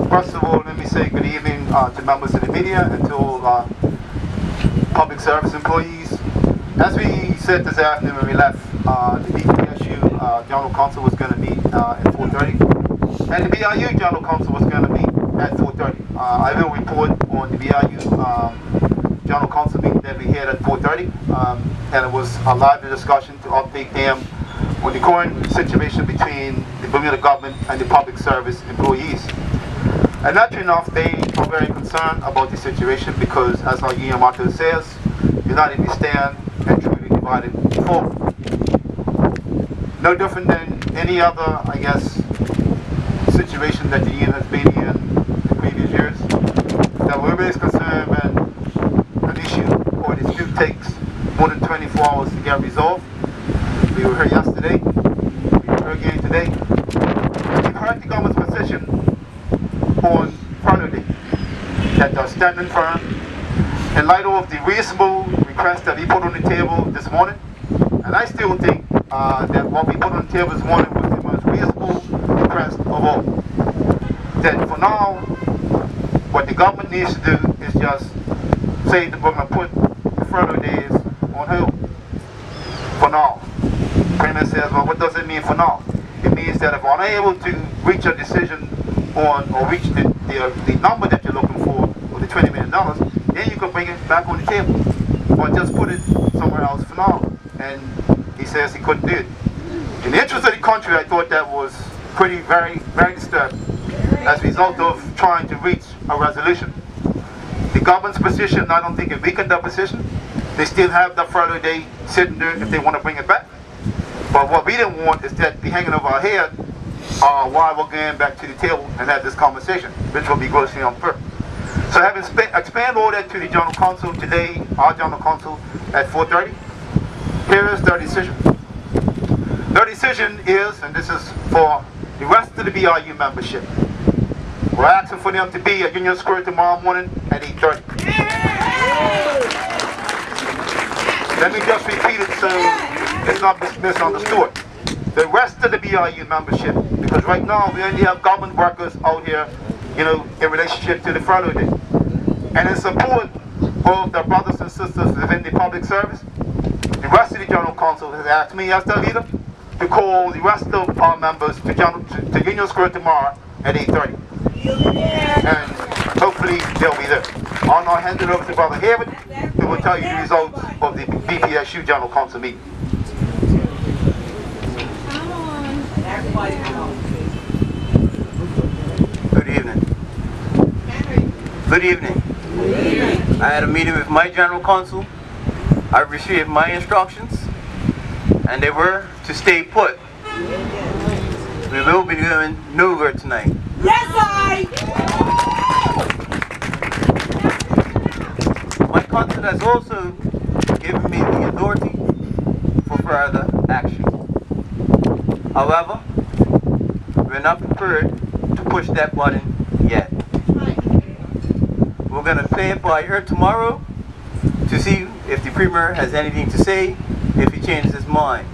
First of all, let me say good evening to members of the media and to all public service employees. As we said this afternoon when we left, the BPSU General Council was going to meet at 4:30, and the BIU General Council was going to meet at 4:30. I will report on the BIU General Council meeting that we had at 4:30, and it was a lively discussion to update them on the current situation between the Bermuda government and the public service employees. And naturally enough, they are very concerned about the situation because, as our union motto says, united we stand and truly divided we fall. No different than any other, I guess, situation that the union has been in previous years. That we're always concerned when an issue or a dispute takes more than 24 hours to get resolved. We were here yesterday, we were here again today. We've heard the government's position on Friday that they're standing firm in light of the reasonable request that we put on the table this morning. And I still think that what we put on the table this morning was the most reasonable request of all. That for now, what the government needs to do is just say that we're going to put the furlough days on hold for now. Premier says, well, what does it mean for now? It means that if we're unable to reach a decision on or reach the number that you're looking for the $20 million, then you can bring it back on the table or just put it somewhere else for now. And he says he couldn't do it. In the interest of the country, I thought that was very disturbing as a result of trying to reach a resolution. The government's position, I don't think it weakened their position. They still have the furlough day sitting there if they want to bring it back. But what we didn't want is that be hanging over our head while we're going back to the table and have this conversation, which will be grossly unfair. So having expanded all that to the General Council today, our General Council at 4:30, here is their decision. Their decision is, and this is for the rest of the BIU membership, we're asking for them to be at Union Square tomorrow morning at 8:30. Let me just repeat it so it's not misunderstood. The rest of the BIU membership, because right now we only have government workers out here, you know, in relationship to the furlough day. And in support of the brothers and sisters within the public service, the rest of the General Council has asked me as their leader to call the rest of our members to Union Square tomorrow at 8:30. And hopefully they'll be there. I'll now hand it over to Brother Hayward, who will tell you the results of the BPSU General Council meeting. Good evening. Good evening. I had a meeting with my General Council. I received my instructions, and they were to stay put. We will be going nowhere tonight. Yes, I! My council has also given me the authority for further action. However, we're not prepared to push that button yet. We're going to play it by ear tomorrow to see if the Premier has anything to say, if he changes his mind.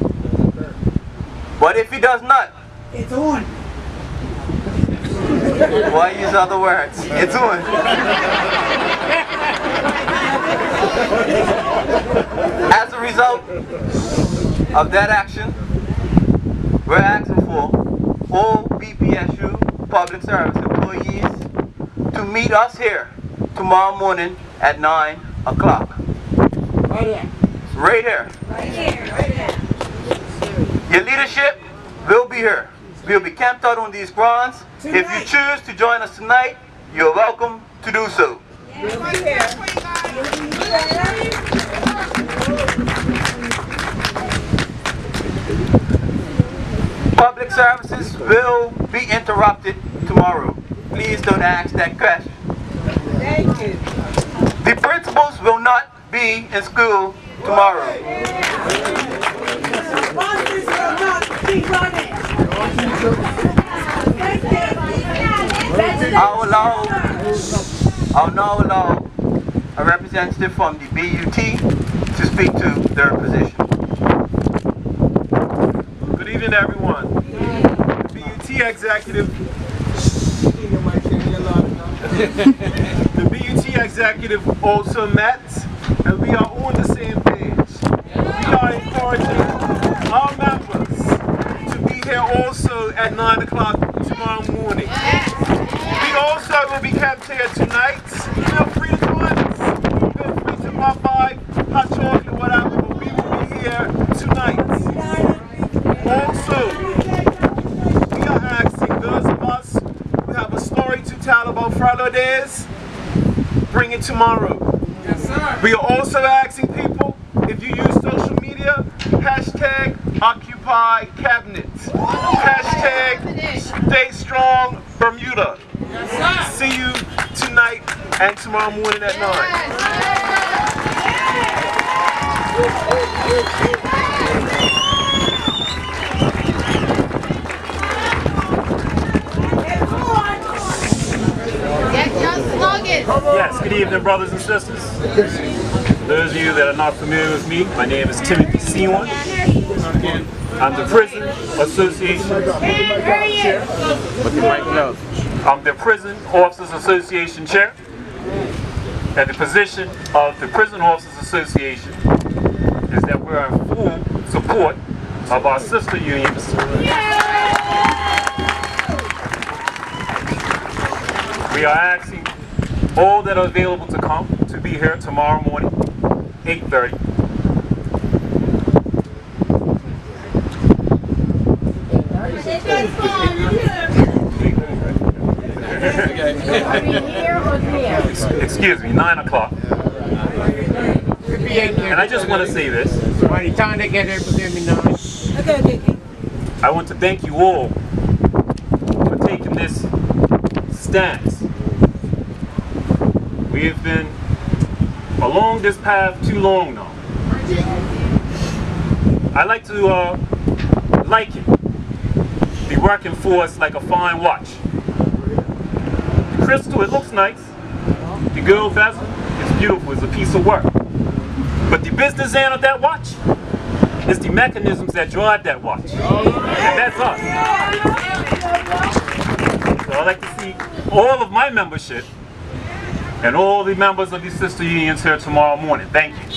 But if he does not, it's on. Why use other words? It's on. As a result of that action, we're asking for all BPSU public service employees to meet us here tomorrow morning at 9 o'clock. Right here. Right here. Right here. Right here. Your leadership will be here. We'll be camped out on these grounds. Tonight. If you choose to join us tonight, you're welcome to do so. Yeah. Right here. Public services will be interrupted tomorrow. Please don't ask that question. Thank you. The principals will not be in school tomorrow. Buses will not be running. Thank you. I'll now allow a representative from the BUT to speak to their position. Good evening, everyone. The BUT executive The BUT executive also met, and we are on the same page. We are encouraging our members to be here also at 9 o'clock tomorrow morning. We also will be camped here tonight. Feel free to join us. Feel free to pop by, hot chocolate, whatever, but we will be here tonight. Also, we are asking those of us who have a story to tell about Friday days, bring it tomorrow. Yes, sir. We are also asking people, if you use social media, hashtag Occupy Cabinet. Hashtag Stay Strong Bermuda. Yes, sir. See you tonight and tomorrow morning at 9. Yes, good evening, brothers and sisters. Those of you that are not familiar with me, my name is Timothy Seawan. I'm the Prison Association Chair. I'm the Prison Officers Association Chair. And the position of the Prison Officers Association is that we're in full support of our sister unions. We are asking all that are available to come to be here tomorrow morning, 8:30. Excuse me, 9 o'clock. And I just want to say this. By the time they get here, it's gonna be 9. I want to thank you all for taking this stance. We have been along this path too long now. I like to liken the working force like a fine watch. The crystal, it looks nice. The gold bezel, it's beautiful, it's a piece of work. But the business end of that watch is the mechanisms that drive that watch. And that's us. So I'd like to see all of my membership and all the members of these sister unions here tomorrow morning. Thank you.